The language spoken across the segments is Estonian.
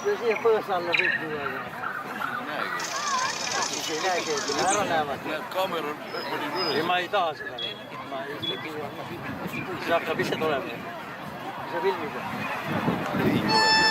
Kyllä siihen põõsalle vittuja. Siis ei näe keitä. Mä arvan näemät. Kamera meni üles. Ma ei taha seda. Ma ei taha. See hakkab ise tulema. See filmib. Ei ole.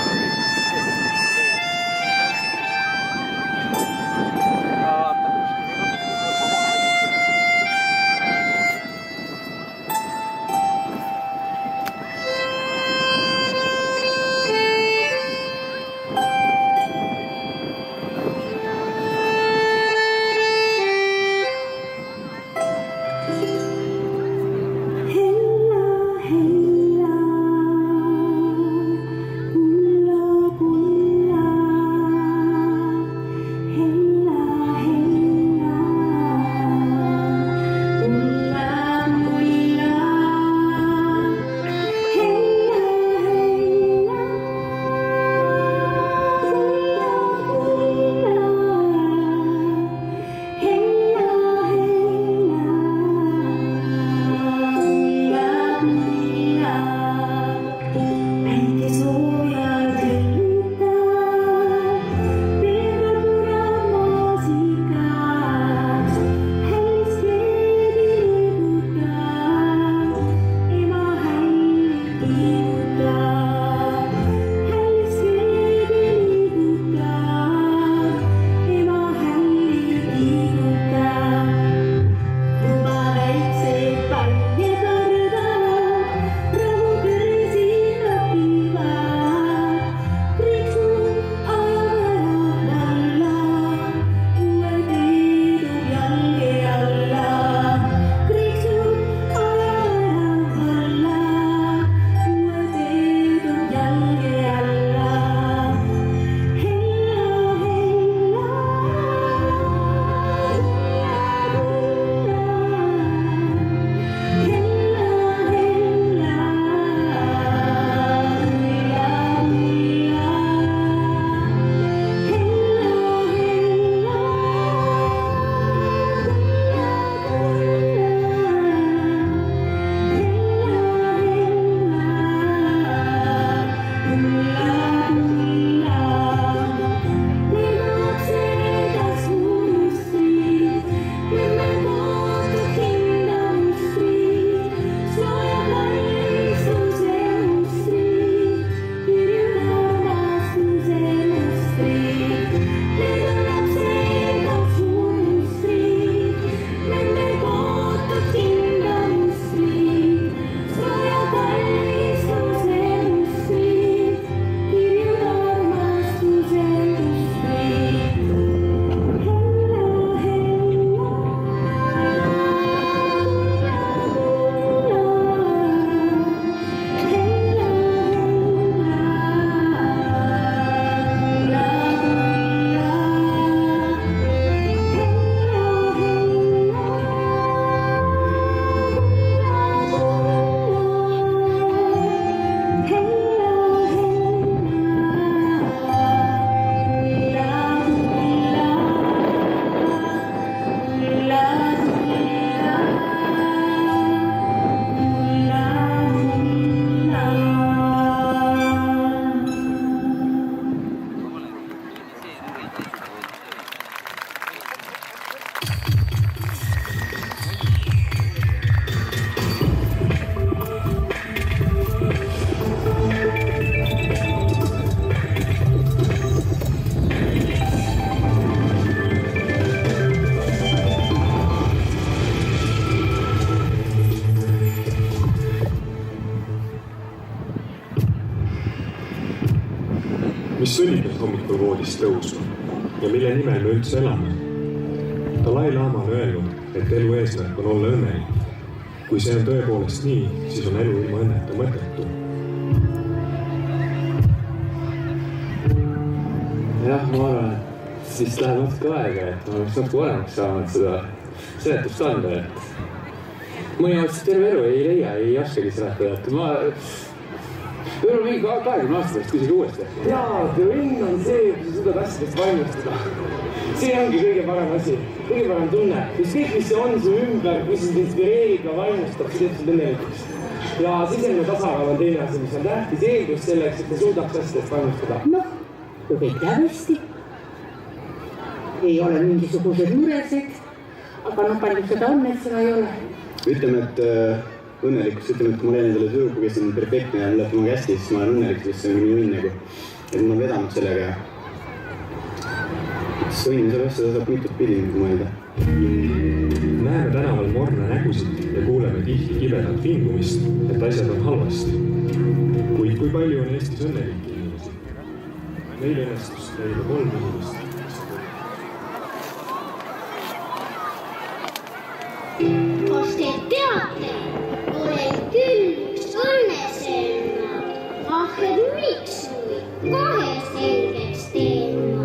mis sunnib meid hommikul voodist tõusma ja mille nimel me üldse elame. Dalai-laama on öelnud, et elu eesmärk on olla õnnelik. Kui see on tõepoolest nii, siis on elu ilma õnneta mõttetu. vist läheb natuke aega, et ma oleks natuke varemaks saanud seda seletust anda, et mõni jaoks terve elu ei leia, ei oskagi seletada, et ma võib-olla mingi 20 aasta pärast küsige uuesti. Jaa, õnn on see, kui sa suudad asjadest valmistada. See ongi kõige parem asi, kõige parem tunne. Kõik, mis see on su ümber, kui sind inspireerib ja valmistab, see teeb sind õnnelikuks. Ja sisemine tasakaal on teine asi, mis on tähtis eeldus selleks, et te suudaks asjadest valmistada. Noh, kui kõik läheb hästi, ei ole mingisugused muresed, aga palju seda on, et seda ei ole. Ütleme, et õnnelikus, ütleme, et kui ma olen endale tööku, kes on perfektne ja läheb temaga hästi, siis ma olen õnnelik, sest see on minu õnn nagu. Et ma olen vedanud sellega. See õnn saab mitut pidi mõelda. Näeme tänaval morna nägusid ja kuuleme tihti kibedat vingumist, et asjad on halvasti. Kuid kui palju on Eestis õnnelikke inimesi? Meil õnnestus leida 3 inimest. Kas te teate, olen küll üks õnneselma, ah et miks või 2 selgeks teen ma.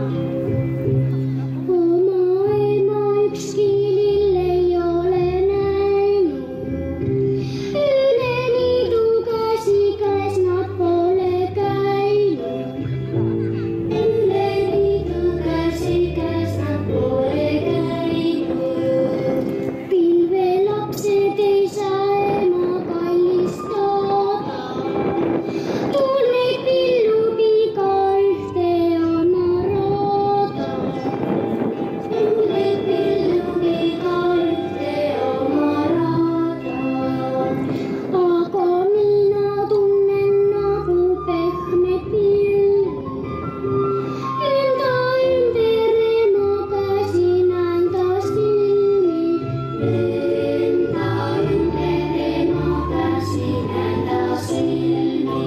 Oma ema ükski lill ei ole näinud, Üleliidu käsikäes nad pole käinud. Üleliidu käsikäes nad pole käinud. Pilvelapsed ei saa ema kallistada, tulneid pillupiga ühte oma raada. Tulneid pillupiga ühte oma raada. Aga mina tunnen nagu pehme pilli, enda ümber ema käsi näen ta silmi. Enda ümber ema käsi näen ta silmi.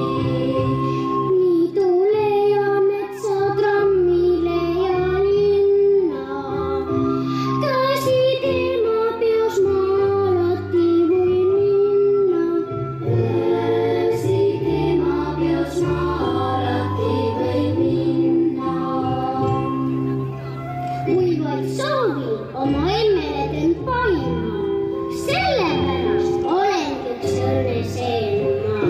Niidule ja metsatrammile ja linna, käsi tema peos ma alati võin minna. Käsi tema peos ma alati võin minna. Kui vaid soovin oma emmele teen paima, sellepärast olen üks õnneselma.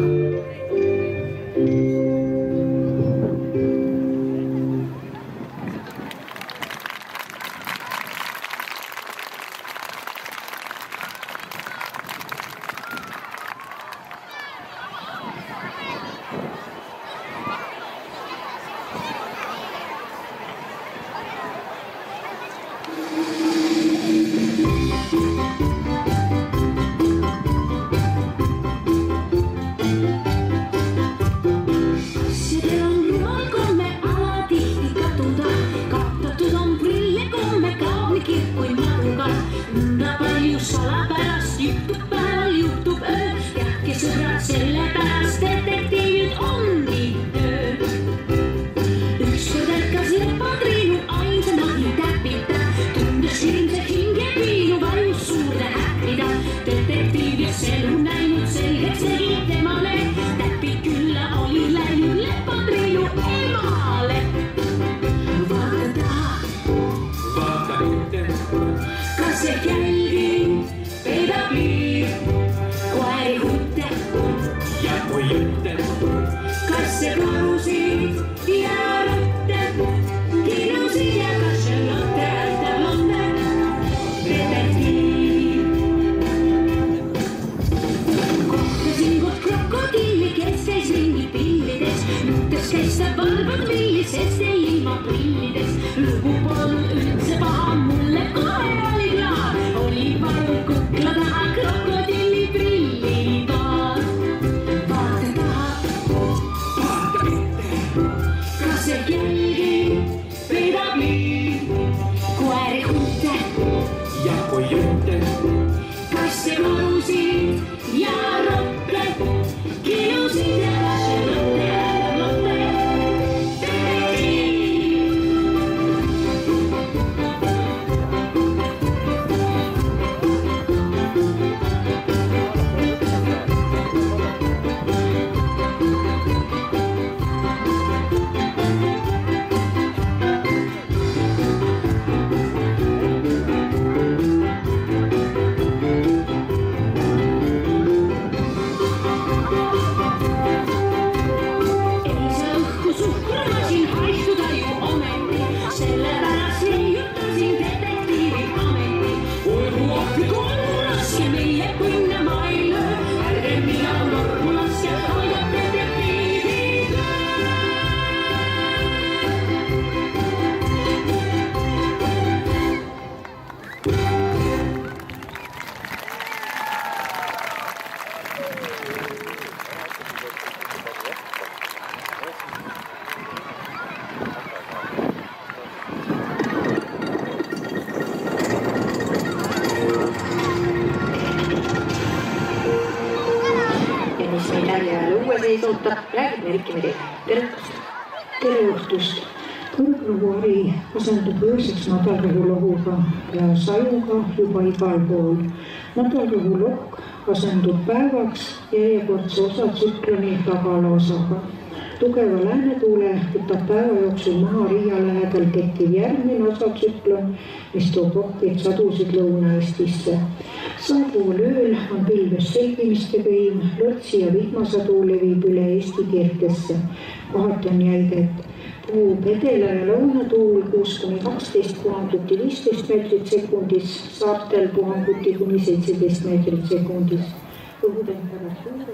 Asjadel on rumal komme alatihti katuda, kattatud on prille komme kauni kirkuin maduga. Nõnda palju salapärast juhtub päeval, juhtub öö, tehke sõbrad sellepärast, detektiivid ongi töö. Ükskord ärkas lepatriinu ainsa nahi täpita, tundes hirmse hinge piinu vajus suurde häppida. Detektiivis elu näinud selgeks tegi temale, täpid külla oli läinud lepatriinu emale. Vaata taha, Vaata ette, kas see jälgi peidab liiv, koeri hutte, ja kui ette, kas see karusid ja rotte, kinusid ja kašelotte, äärtelonde, detektiiv. Kohtasin kord krokodilli, kes käis ringi pillides, nuttes käis ta valvad villis, sest ei ilma prillides. Lugu polnud üldse paha, mulle kohe oli klaar, oli palun kukla taha krokodilli prillipaar. Vaata taha, vaata ette, kas see jälgi peidab liiv, koeri hutte, ja kui ette, kas see karusid ja rotte, kinusid ja kašelotte, äärtelonde, detektiiv. kuulata, räägib Merike Mere. Tere õhtust! Tere õhtust! Kõrgrõhuari asendub ööseks madalrõhulohuga ja sajuga juba igal pool. Madalrõhulohk asendub päevaks järjekordse osatsükloni tagalaosaga. Tugeva läänetuule võtab päeva jooksul maha Riia lähedal tekkiv järgmine osatsüklon, mis toob rohkeid sadusid Lõuna-Eestisse. Saabuval ööl on pilves selgimistega ilm, lotsi ja vihmasadu levib üle Eesti kergesse. Kohati on jäide, et puhub edela ja lõunatuul 6-12 puhanguti 15 meetrit sekundis, saartel puhanguti kuni 17 meetrit sekundis. Õhutemperatuur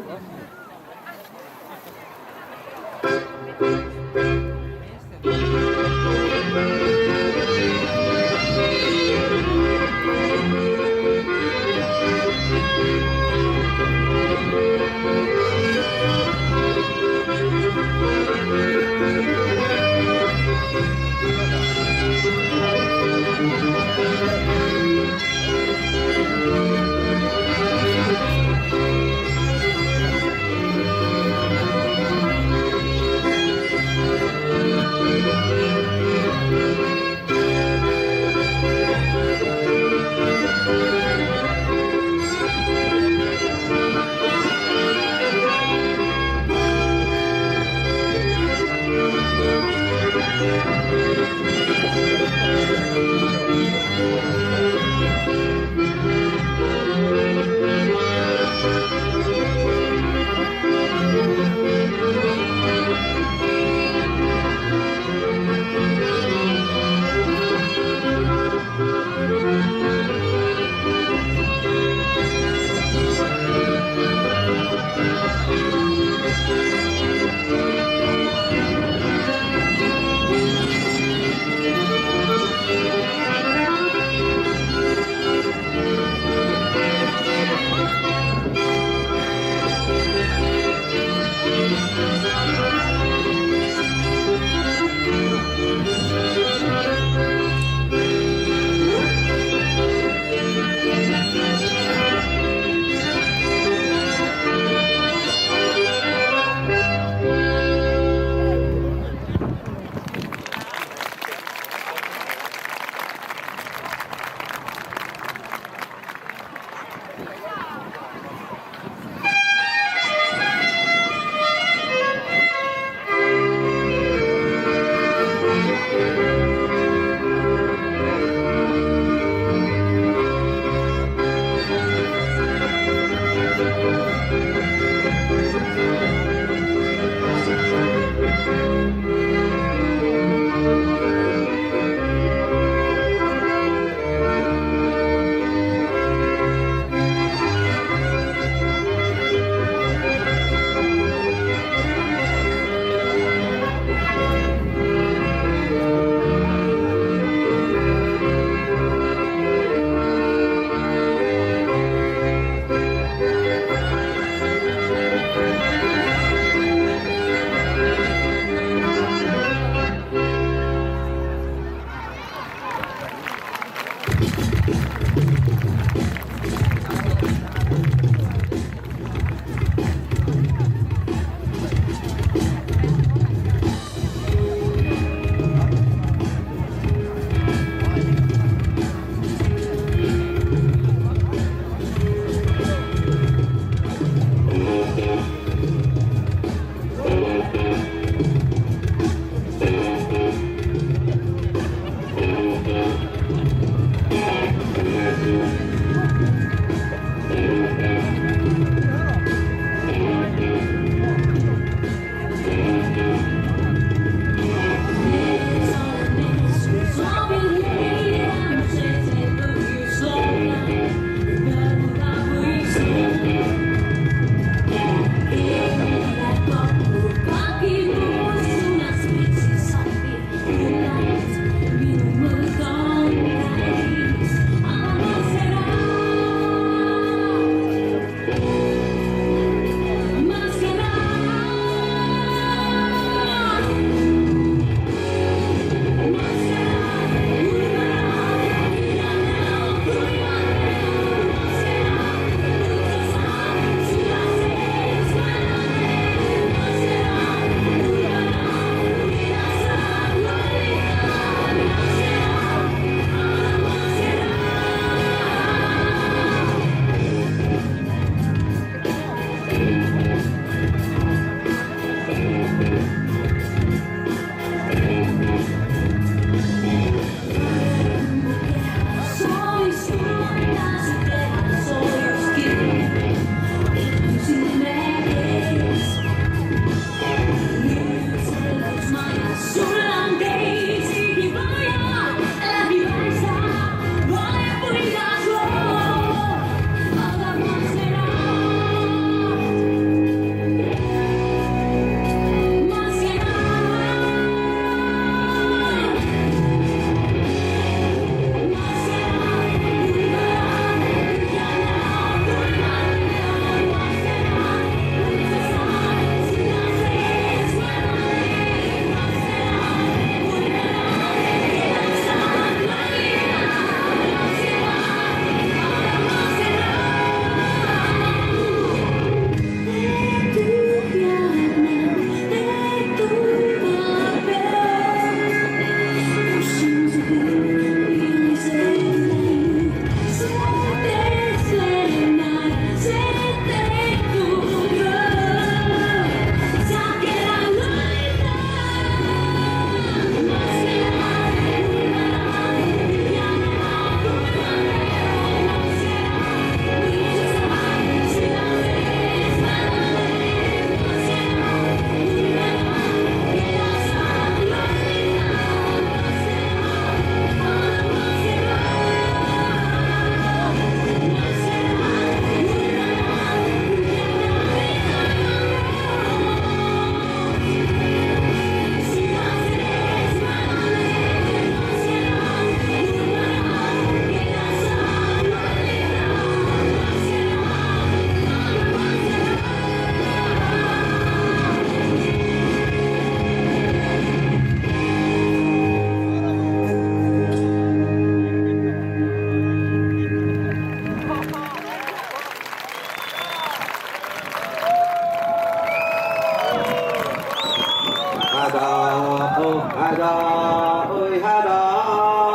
häda, oi häda,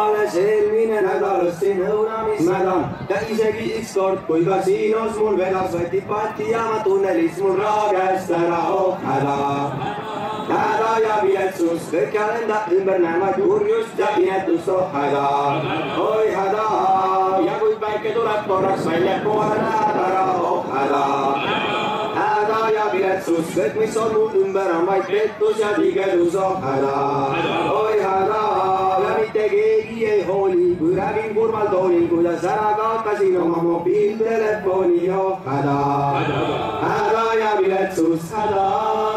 alles eelmine nädal ostsin õunamismäda ja isegi ükskord, kui kasiinos mul vedas, võeti pati ja ma tunnelis mul raha käest ära, oh häda. Häda ja viletsus, kõik enda ümber näevad kurjust ja inetust, oh häda, oi häda. Ja kui päike tuleb korraks välja, kohe läheb ära, oh häda. Häda ja viletsus, kõik mis on mul ümber on vaid pettus ja tigedus, oh häda, oi häda. Ja mitte keegi ei hooli, kui räägin kurval toonil, kuidas ära kaotasin oma mobiiltelefoni, oh häda. Häda ja viletsus, häda.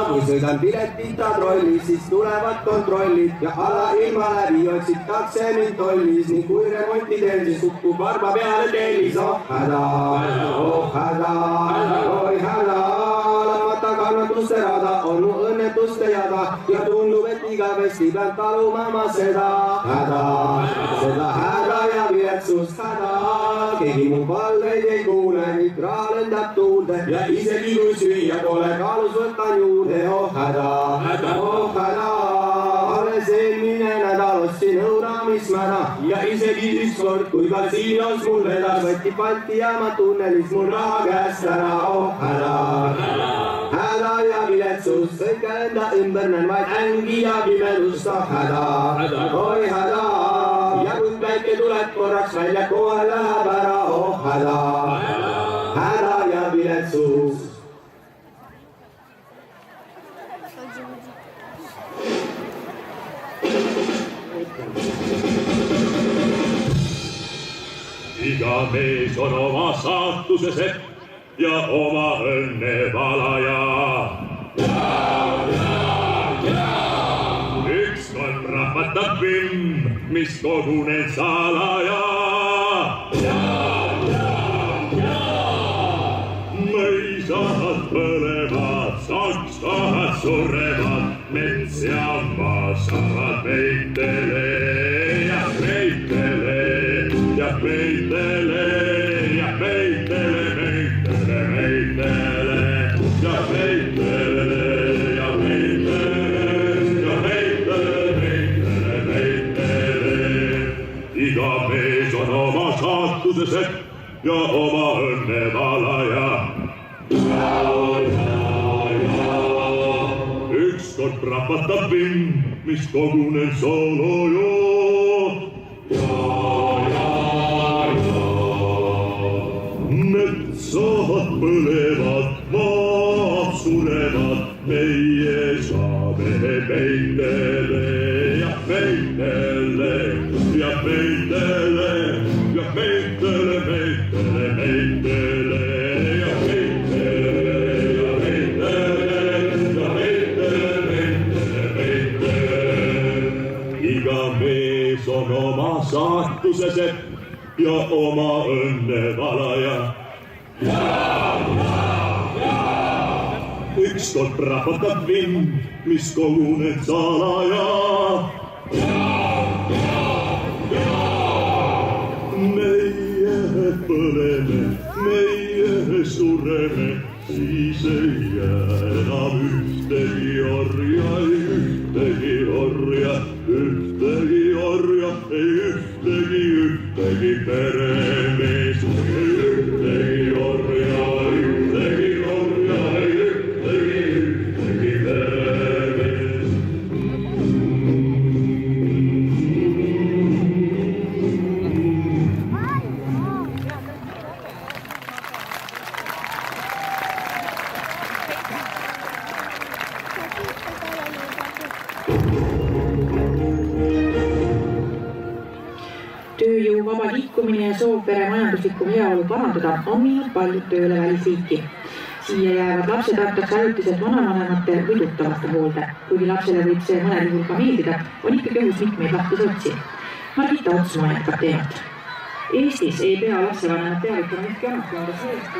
Kui sõidan piletita trollis, siis tulevad kontrollid ja alailma läbi otsitakse mind tollis. Nii kui remonti teen, siis kukub varba peale tellis, oh häda, oh häda, oi häda. Lamata kannatuste rada on mu õnnetuste jada ja tundub, et igavesti pean taluma ma seda häda ja viletsust häda. Keegi mu palveid ei kuule, nüüd raha lendab tuulde ja isegi kui süüa pole kaalus võtan juurde, oh häda, oh häda. Alles eelmine nädal ostsin õunamismäda ja isegi ükskord, kui kasiinos mul vedas, võtti Balti jaama tunnelis mul raha käest ära, oh häda. Häda ja viletsus, kõik enda ümber näen vaid ängi ja pimedust, oh häda, oi häda. Ja kui päike tuleb korraks välja, kohe läheb ära, oh häda. Häda ja viletsus. Iga mees on oma saatuse sepp ja oma õnne valaja. Ükskord rahvatab vimm, mis kogunen salaja. Mõisad põlevad, sakstahad surevad, mets ja maa saavad meitele ja meitele ja meitele ja meitele, meitele, meitele ja meitele ja meitele ja meitele, meitele, meitele. Iga mees on oma saatuse sepp ja oma õnne valaja. Ükskord prahvatab vimm, mis kogunen soolojo. Metsad põlevad, maad surevad, meie saame meitele ja meitele ja meitele ja meitele, meitele, meitele ja meitele ja meitele ja meitele, meitele, meitele. Iga mees on oma saatuse sepp ja oma õnne valaja. Ükskord prahvatab vimm, mis kogunen salaja. Meie põleme, meie sureme, siis ei jää enam ühtegi orja, ühtegi orja, ühtegi orja, ei ühtegi peremees, ühtegi orja, ühtegi orja, ei ühtegi peremees. Tööjõu vaba liikumine ja soov pere majanduslikku heaolu parandada on viinud paljud tööle välisriiki. Siia jäävad lapsed jäetakse ajutiselt vanavanemate või tuttavate hoolde. Kuigi lapsele võib see mõnel juhul ka meeldida, on ikkagi õhus mitmeid lahtisi otsi. Margita Otsmaa jätkab teemat. Eestis ei pea lapsevanemad teavitama ühtki ametkohta sellest,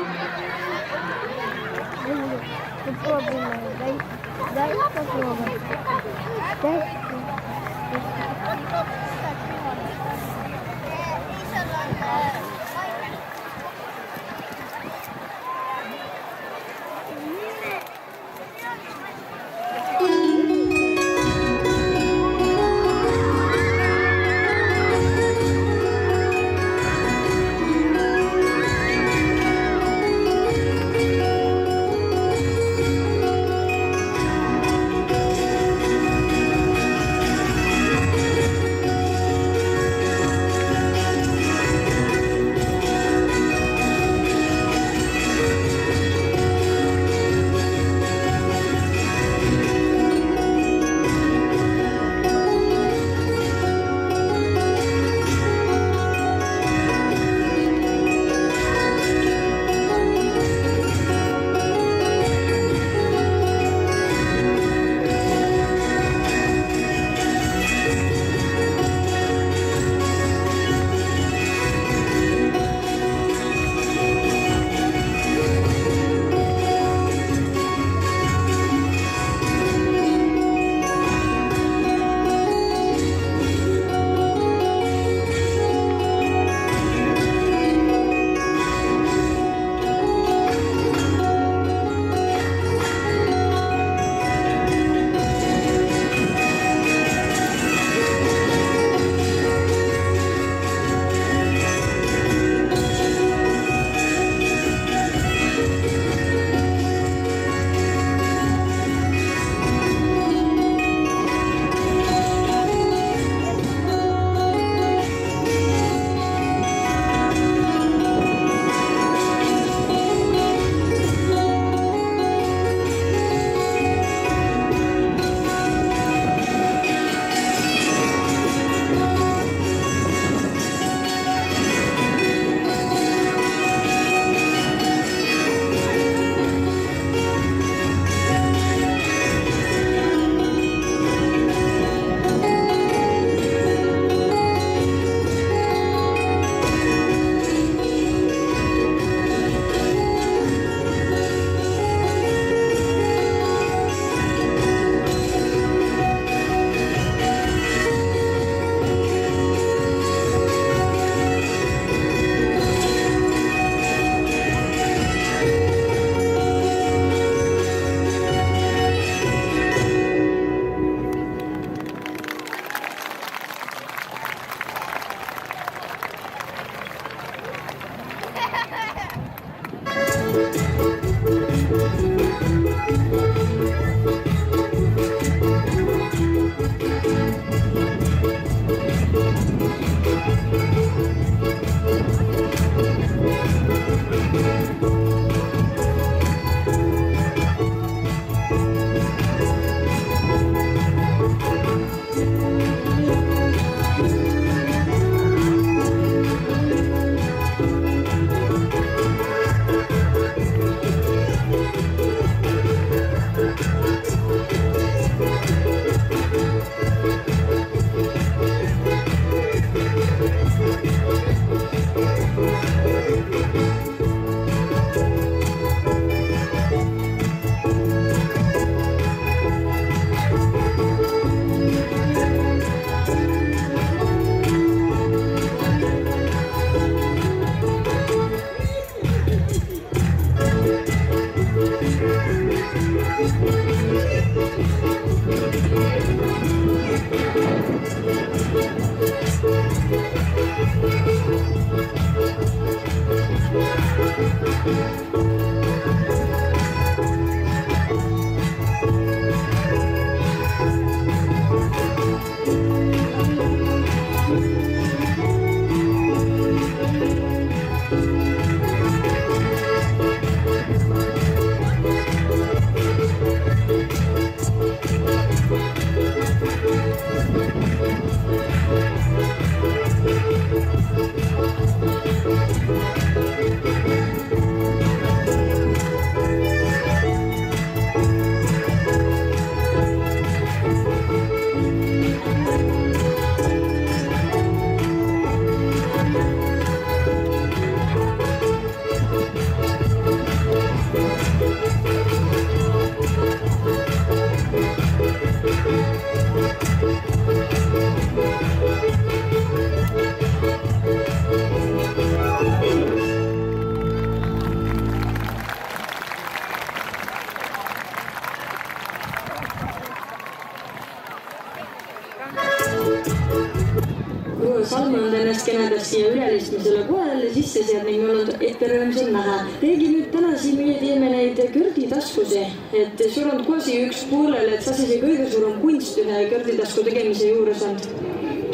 Salme on ennast kenedast siia ülelistmisele koelale sisse sead ning mul on ette rõõmsam näha. Teegi nüüd täna siin meie teeme neid körditaskusi, et sul on kosi üks poolel, et sa see kõige suurem kunst ühe körditasku tegemise juures on.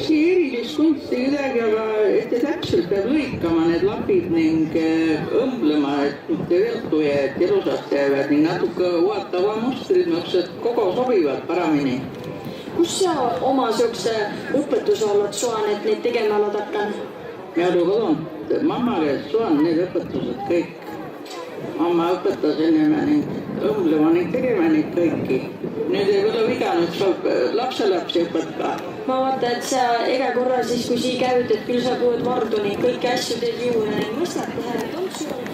See erilist kunsti midagi, aga ette täpselt peab lõikama need lapid ning õmblema, et mitte viltu ja et ilusast jäävad ning natuke uatava mustrid, mõksed kogu sobivad paramini. Kus sa oma siukse õpetuse oled suan, et neid tegema oled hakkan? Ja kodon, mamma käest suan need õpetused kõik. Mamma õpetas enne ning õmblema ning tegema neid kõiki. Nüüd ei ole viga, nüüd saab lapselapsi õpetada. Ma vaata, et sa ega korra siis, kui sii käid, et küll sa puud vardu ning kõiki asju teed juurde ning mõistad teha, et on sul.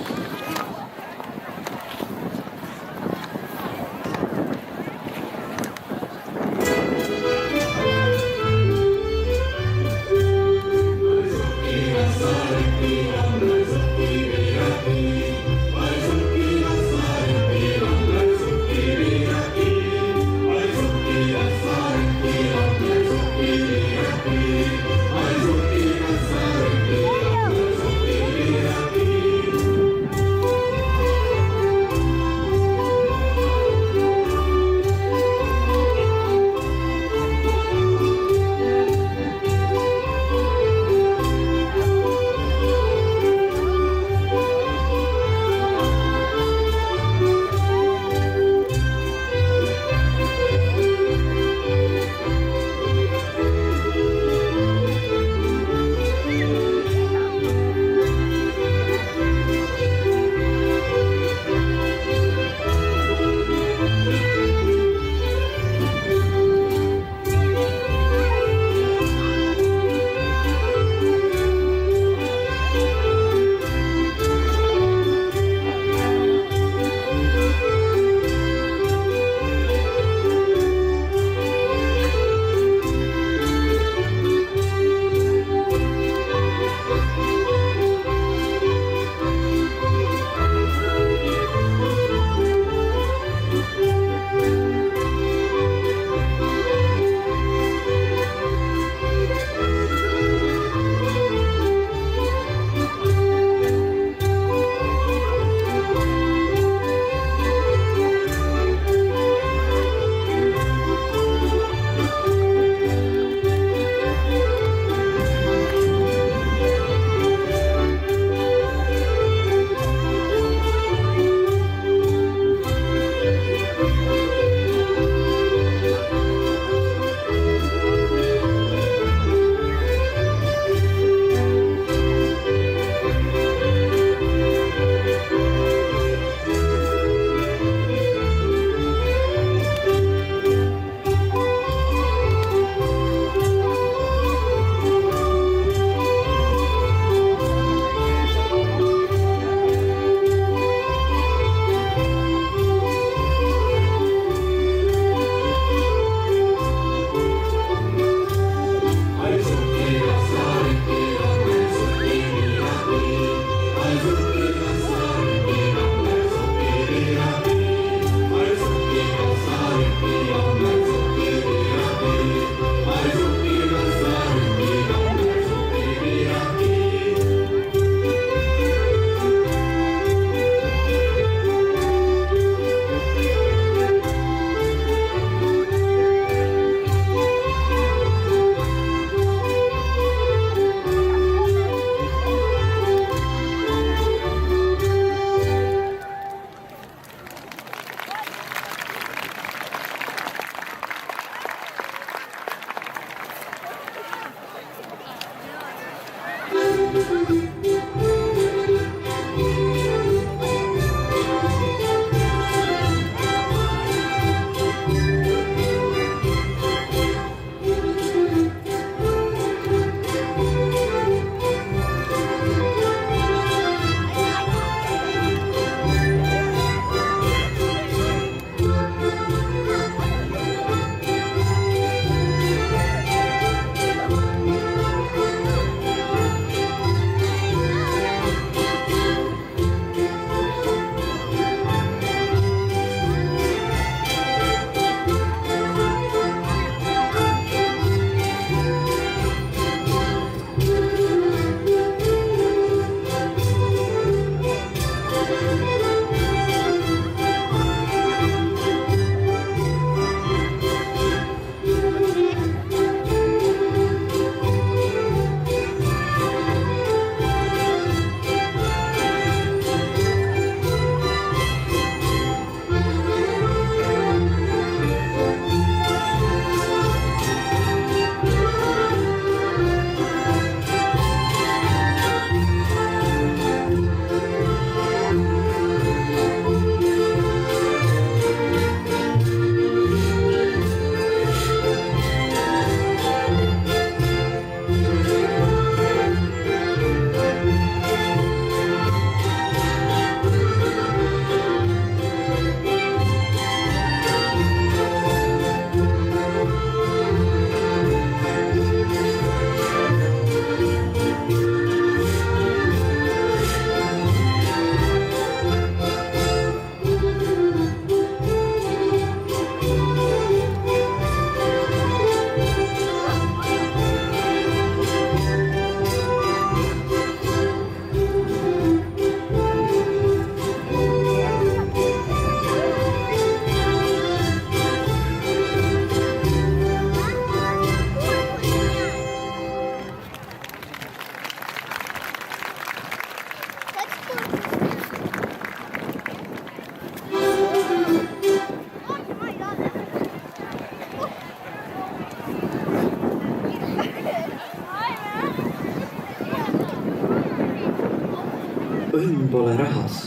õnn pole rahas.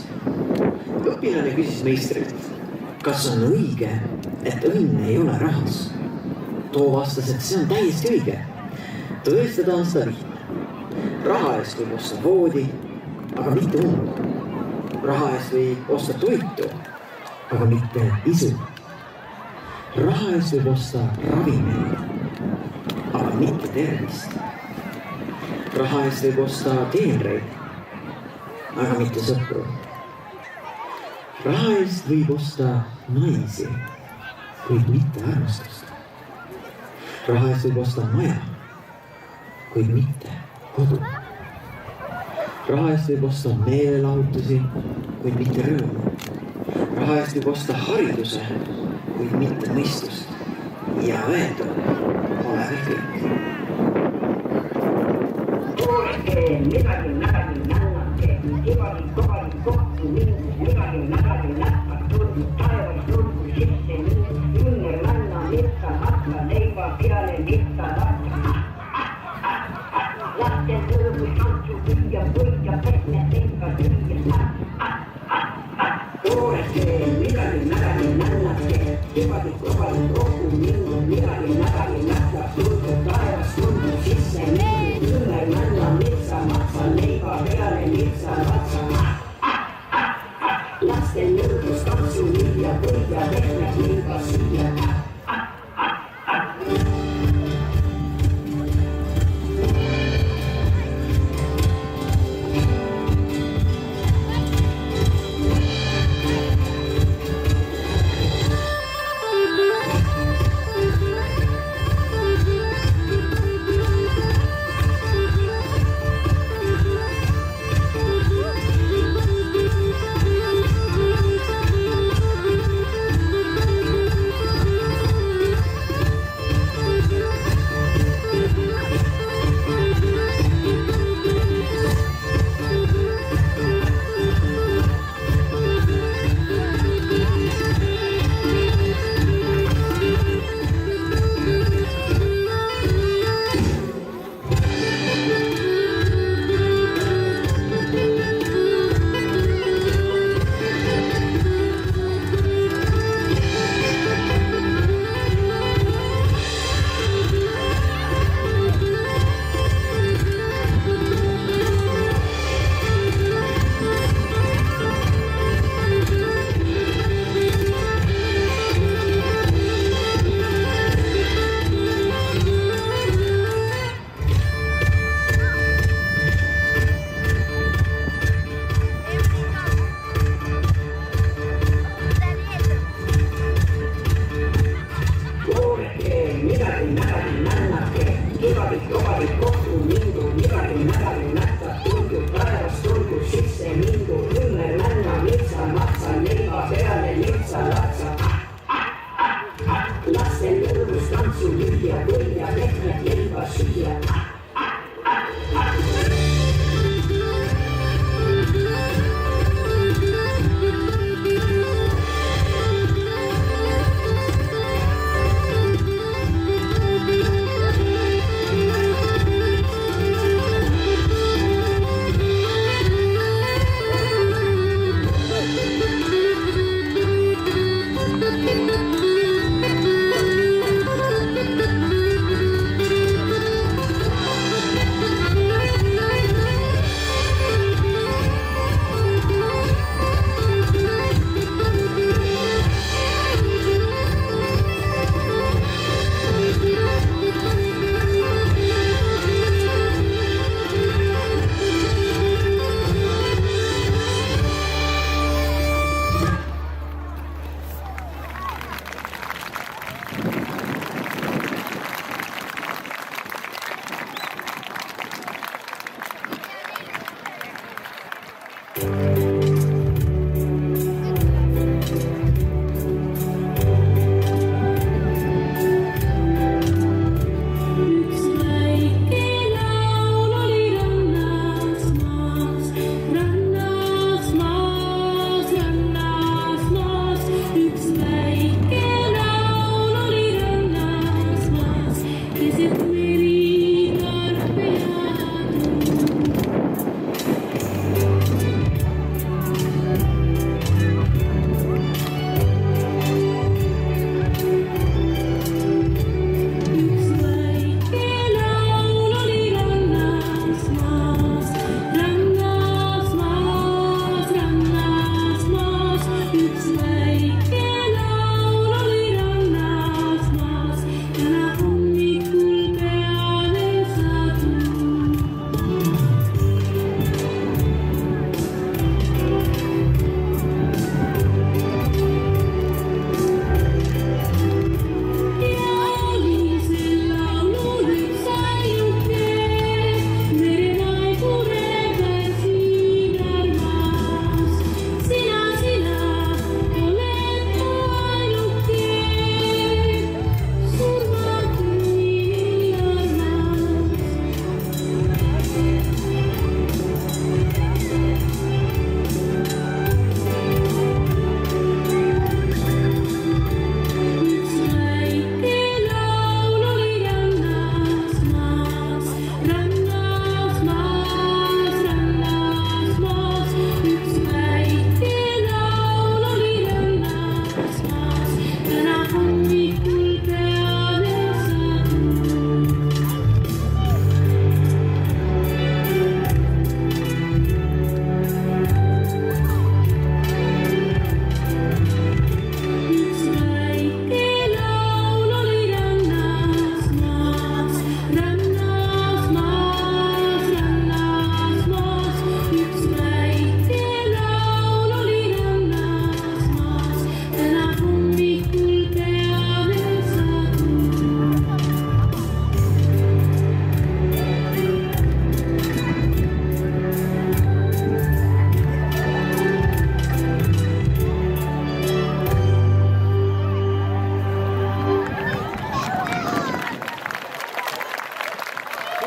Õpilane küsis meistrilt, kas on õige, et õnn ei ole rahas. Too vastas, et see on täiesti õige. Tõestada on seda lihtne. Raha eest võib osta voodi, aga mitte und. Raha eest võib osta toitu, aga mitte isu. Raha eest võib osta ravimeid, aga mitte tervist. Raha eest võib osta teenreid, aga mitte sõpru. Raha eest võib osta naisi, kuid mitte armastust. Raha eest võib osta maja, kuid mitte kodu. Raha eest võib osta meelelahutusi, kuid mitte rõõmu. Raha eest võib osta hariduse, kuid mitte mõistust. Ja öeldu pole veel kõik. Tooreke, midagi nännake, kevadil kobadil kohtu mind, midagi näppad tulnud, taevas tulnud sisse mind, ümber männa, mitsa matsa, leiva peale, mitsa latsa. Lasten tõrgus tantsu püüa, võidja pehme leiva süüa. Tooreke, midagi nännake, kevadil kobadil kohtu mind, midagi näppad tulnud, taevas tulnud sisse mind, ümber männa, mitsa matsa, leiva peale, mitsa latsa. Lasten tõrgus tantsu püüa, võidja pehme leiva süüa.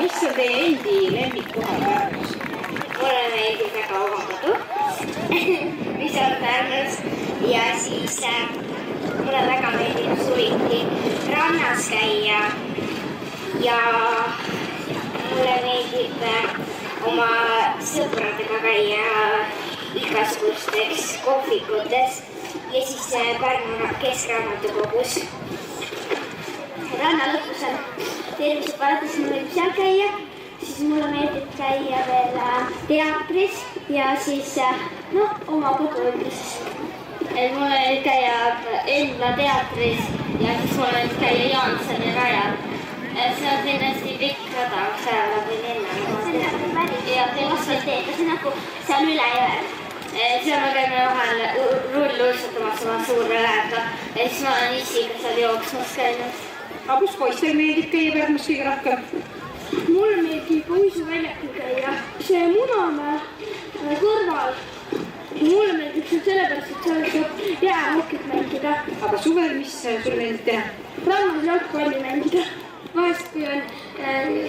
mis on teie endi lemmikkohal Pärnus? Mulle meeldib väga Ovakodu, mis on Pärnus ja siis mulle väga meeldib suviti rannas käia ja mulle meeldib oma sõpradega käia igasugustes kohvikutes ja siis Pärnu keskraamatukogus. Ranna lõpus on tervisepalatis, mulle meeldib seal käia, siis mulle meeldib käia veel teatris ja siis oma koduõigis. Mulle meeldib käia enda teatris ja siis mulle meeldib käia Jaansoni rajal. See on kindlasti pikk rada, seal läbi linna. See on nagu päris ja asfalteed, see on nagu seal üle jõel. Seal me käime vahel rulluissatamas oma suure lähega ja siis ma olen issiga seal jooksmas käinud. Aga kus poistel meeldib käia Pärnus kõige rohkem? Mulle meeldib uisuväljakul käia. See Munamäe kõrval. Mulle meeldib see sellepärast, et seal saab jäähokit mängida. Aga suvel, mis sul meeldib teha? Rannas jalgpalli mängida. Vahest, kui on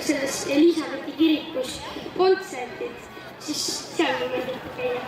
selles Elisabethi kirikus kontsertid, siis seal mulle meeldib käia.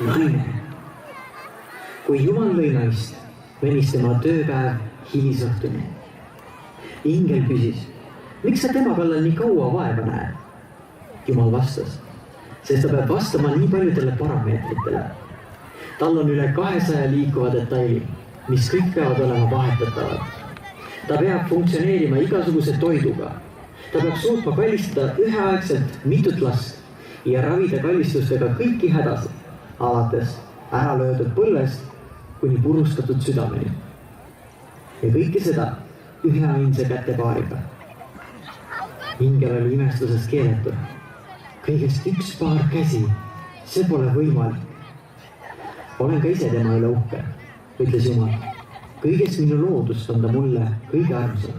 naine. Kui Jumal lõi naist, venis tema tööpäev hilisõhtuni. Ingel küsis, miks sa tema kallal nii kaua vaeva näed? Jumal vastas, sest ta peab vastama nii paljudele parameetritele. Tal on üle 200 liikuva detaili, mis kõik peavad olema vahetatavad. Ta peab funktsioneerima igasuguse toiduga. Ta peab suutma kallistada üheaegselt mitut last ja ravida kallistustega kõiki hädasid, alates ära löödud põlvest kuni purustatud südameni. Ja kõike seda ühe ainsa kätepaariga. Ingel oli imestusest keeletu. Kõigest üks paar käsi, see pole võimalik. Olen ka ise tema üle uhke, ütles Jumal. Kõigest minu loodust on ta mulle kõige armsam.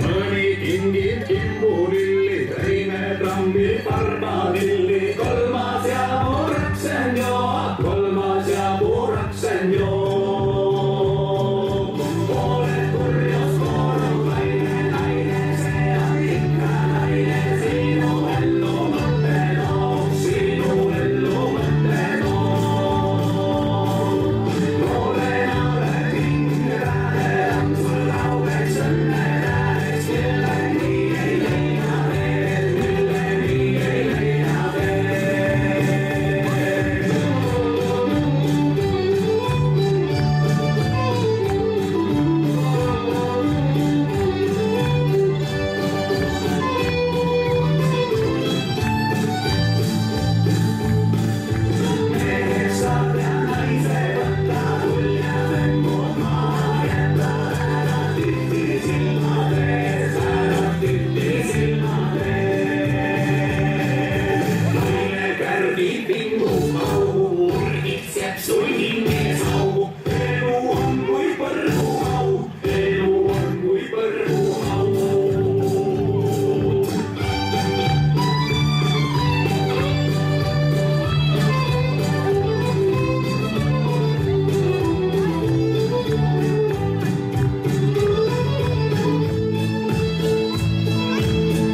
Mõni kingib kimbulilli, teine trambib parbadilli, kolmas ja puuraksen joo, kolmas ja puuraksen joo. Pooled kurjus koorub laine, naine, see on ikka naine, sinu ellu mõtte toob, sinu ellu mõtte toob. Noorena oled hingrane, on sul lauleks õnne täheks, milleni ei leina veel, milleni ei leina veel. Meheks saab ja naise võtta, kulja mängud maha jätta, ära tühti silmade ees, ära tühti silmade ees. Naine kärbib vingu paugu, murgitseb sul hinges augu, elu on kui põrguau, elu on kui põrguau.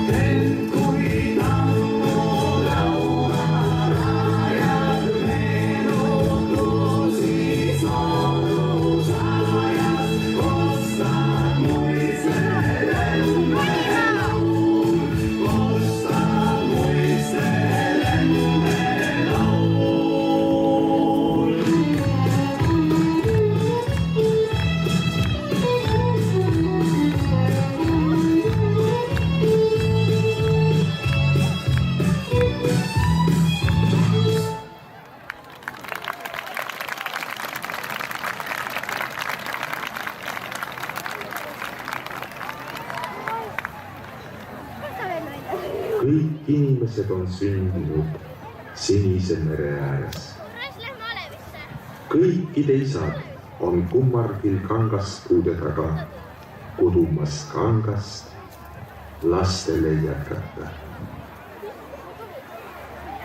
Ent kui tammu laua rajad meenutu, siis noorus ajas kostad muistel emme laul, kostad muistel emme laul. Kõik inimesed on sündinud sinise mere ääres. Kõikide isad on kummardil kangaspuude taga, kudumas kangast lastele jätkata.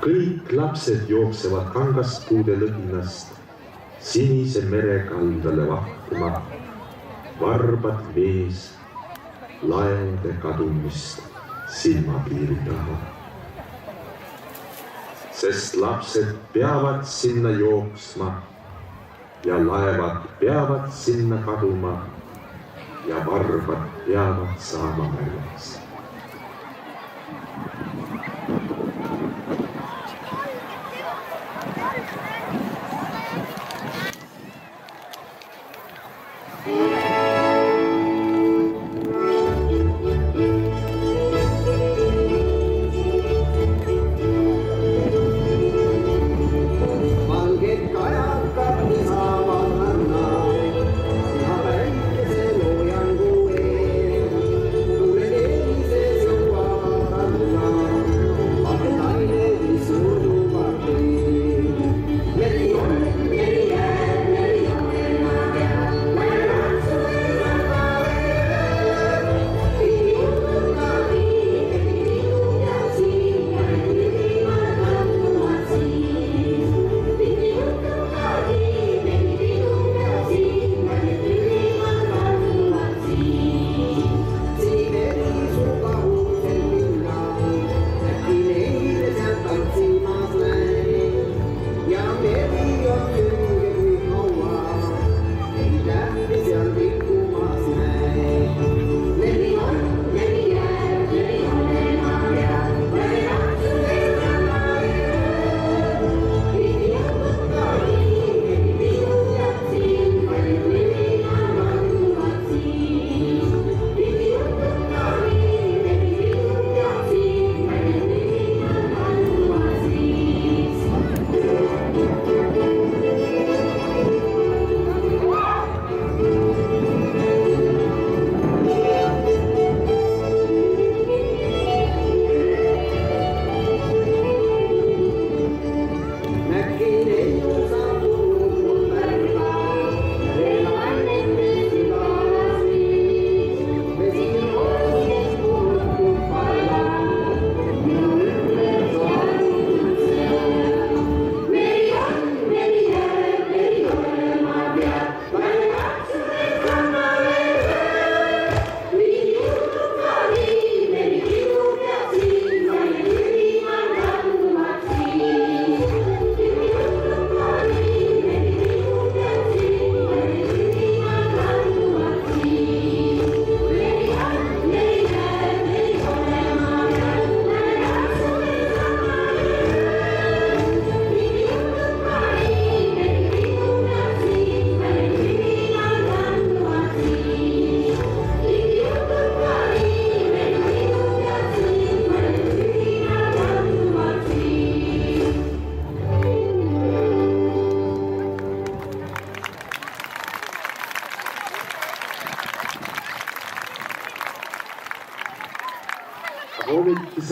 Kõik lapsed jooksevad kangaspuude lõhinast sinise mere kaldale vahtima, varbad vees laevade kadumist silmapiiri taha. Sest lapsed peavad sinna jooksma ja laevad peavad sinna kaduma ja varbad peavad saama märjaks. Valged kajakad saavad ranna ja päikese loojangu eel. Tuuled ees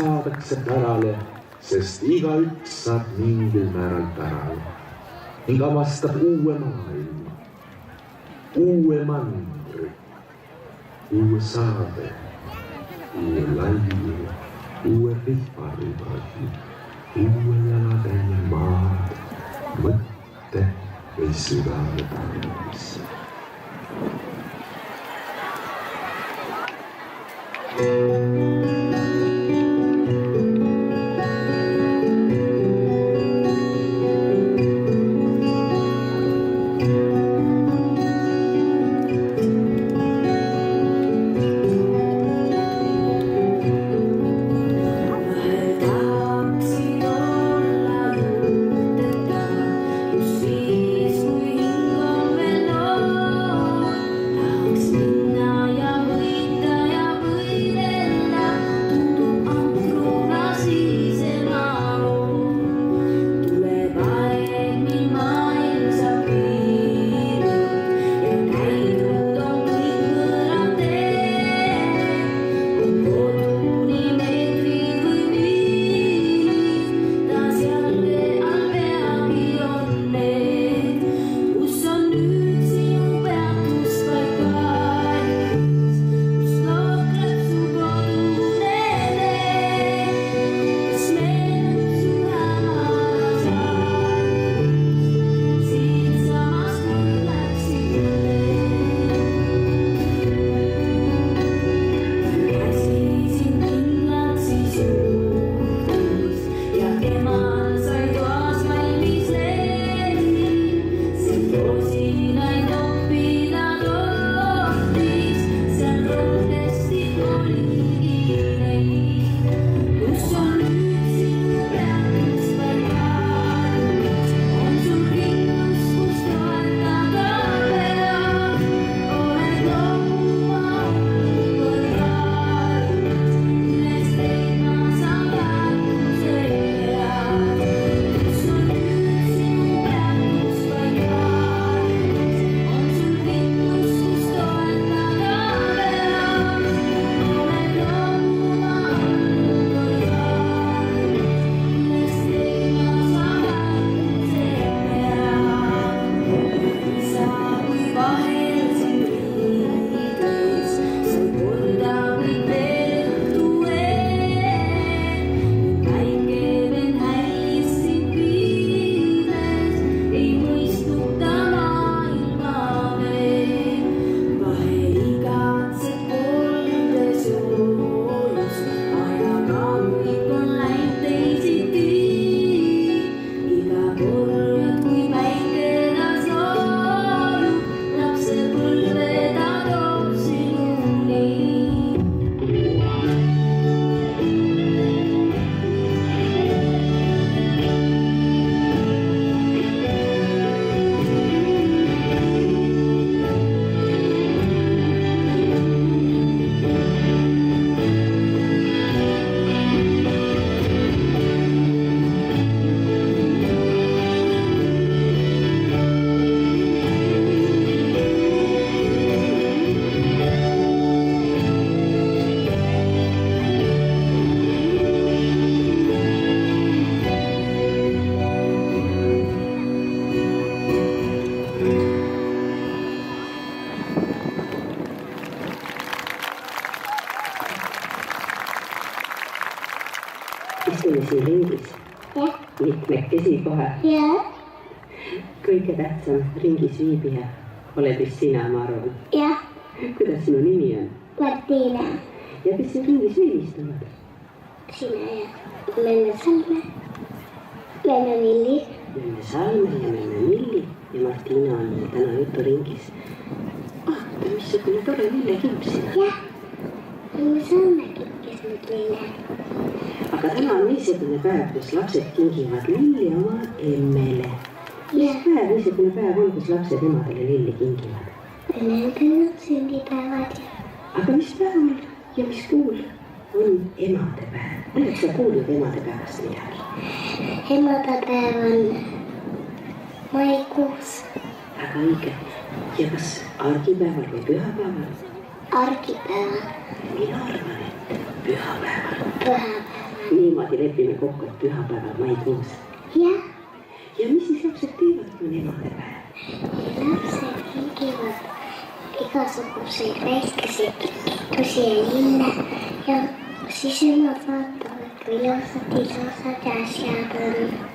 saadakse pärale, sest igaüks saab mingil määral pärale ning avastab uue maailma, uue mandri, uue saade, uue laiu, uue rihmaribagi, uue jalatäie maad, mõtte või südame tarvis. Istume siin ringis. Mitmekesi kohe. Kõige tähtsam ringis viibija oled vist sina, ma arvan. Jah. Kuidas sinu nimi on? Martina. Ja kes siin ringis veel istuvad? Sina ja Menne Salme, Menne Milli. Menne Salme ja Menne Milli ja Martina on meil täna juturingis. Vaata, missugune tore lillekipp siin. Jah, me saamegi nüüd lille. Aga täna on niisugune päev, kus lapsed kingivad lilli oma emmele. Mis päev niisugune päev on, kus lapsed emadele lilli kingivad? Nendel on sünnipäevad. Aga mis päeval ja mis kuul on emadepäev? Oled sa kuulnud emadepäevast midagi? Emadepäev on maikuus. Väga õige. Ja kas argipäeval või pühapäeval? Argipäeval. Mina arvan, et pühapäeval. Pühapäeval. Niimoodi lepime kokku, et pühapäeval maikuus. Jah. Ja mis siis lapsed teevad, kui on emadepäev? Lapsed hingivad igasuguseid väikeseid kingitusi ja linne ja siis emad vaatavad, kui ilusad asjad on.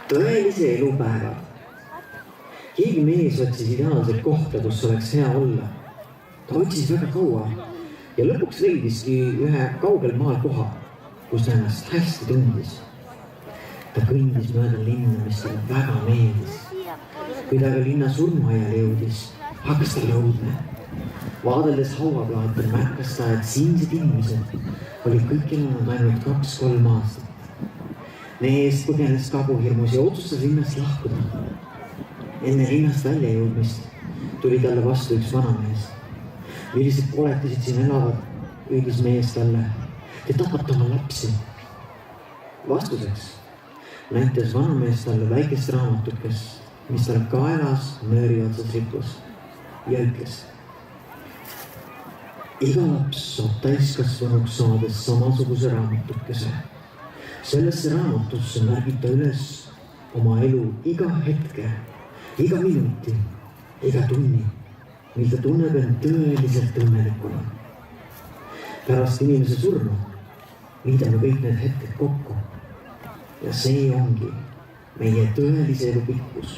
Tõelise elupäevad. Keegi mees otsis ideaalset kohta, kus oleks hea olla. Ta otsis väga kaua ja lõpuks leidiski ühe kaugel maal koha, kus ta ennast hästi tundis. Ta kõndis mööda linna, mis talle väga meeldis. Kui ta aga linna surnuaiale jõudis, hakkas ta lõudne. Vaadeldes hauaplaate märkas ta, et siinsed inimesed olid kõik elanud ainult 2-3 aastat. Neest põgenes kabuhirmus ja otsustas linnast lahkuda. Enne linnast välja jõudmist tuli talle vastu üks vanamees. Millised koletisid siin elavad, ütles mees talle. Te tapate oma lapsi. Vastuseks näitas vanamees talle väikest raamatukes, mis tal kaelas nööri otsas ripus ja ütles. Iga laps saab täiskasvanuks saades samasuguse raamatukese. Sellesse raamatusse märgib ta üles oma elu iga hetke, iga minuti, iga tunni, mil ta tunneb end tõeliselt õnnelikuna. Pärast inimese surnu liidame kõik need hetked kokku. Ja see ongi meie tõelise elu pikkus.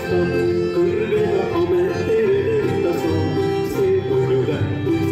Kõrgeda ameteerida saab, see palju tähtis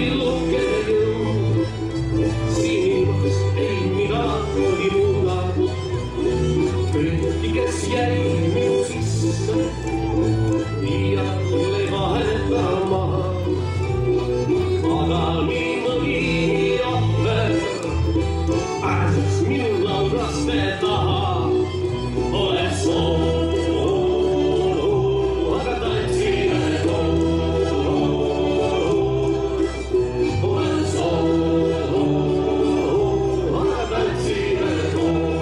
lillukene jõud. Silmas ei midagi muuda. Kõiki, kes jäi minu sisse, jälle vahetama. Aga nii mõni ohver pääses minu laulaste taha. Olen soolu, aga tantsime koolu. Olen soolu, aga tantsime koolu.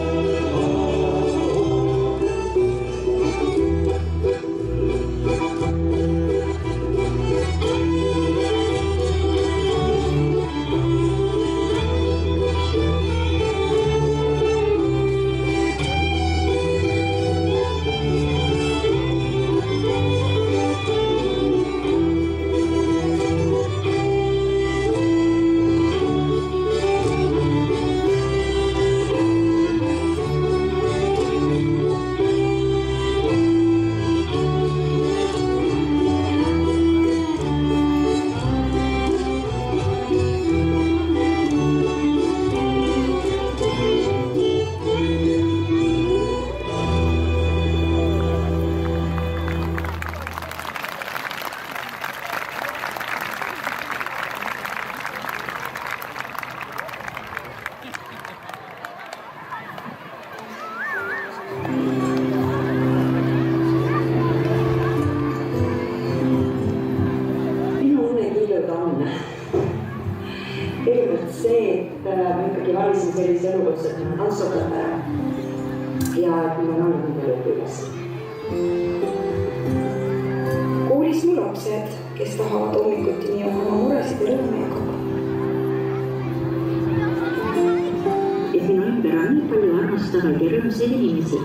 Kõigepealt see, et ma ikkagi valisin sellise elukutse, et ma olen tantsuõpetaja ja et mul on olnud nendel õpilasi. Koolis mu lapsed, kes tahavad hommikuti nii oma muresid ja rõõme jagada. Et minu ümber on nii palju armastavaid ja rõõmsaid inimesi.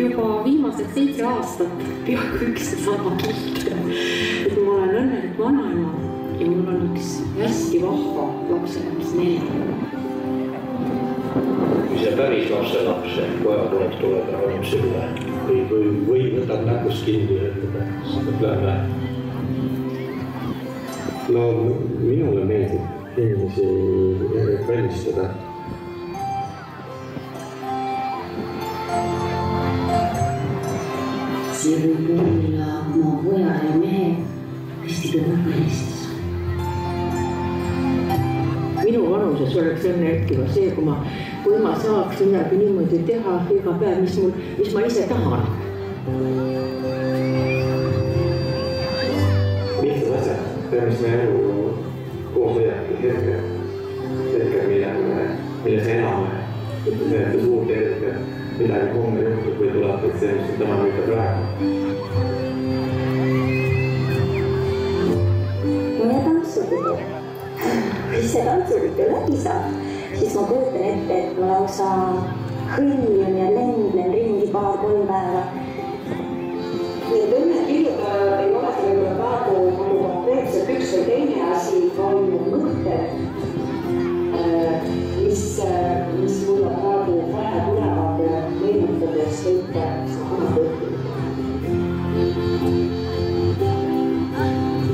Juba viimased 7 aastat peaaegu üks sama kilt. Et ma olen õnnelik vanaema ja mul on üks hästi vahva lapselaps Nele. Kui see päris lapselaps koja tuleb rohkem sülle või võtab näpust kinni ja ütleb, lähme. No minule meeldib inimesi välistada. See võib olla oma poja ja mehe hästi kõrvalist. Minu vanuses oleks enne hetkiga see, kui ma saaks midagi niimoodi teha iga päev, mis ma ise tahan. Lihtsad asjad, mis me elu koos hoiabki hetke, milles ename, et suurt hetke. Midagi homme juhtub või tuleb, et see, mis on täna mida praegu. Mõne tantsupidu. Kui see tantsupidu läbi saab, siis ma kujutan ette, et ma lausa hõljun ja lendlen ringi 2-3 päeva. Need õnnepillud ei ole võib-olla praegu nagu konkreetselt üks või teine asi, vaid mõtted, mis mulle praegu vähe tulevad meenutades kõike sama õppinud.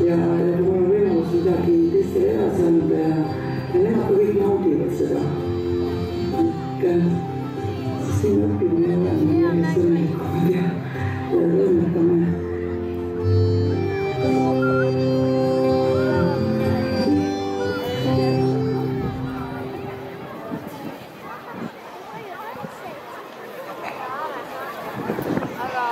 Ja kui mul on võimalus midagi teistele edasi anda ja nemad ka kõik naudivad seda. Siis siin õppimine oleme järjest õnnelikumad ja õnnetame. Aga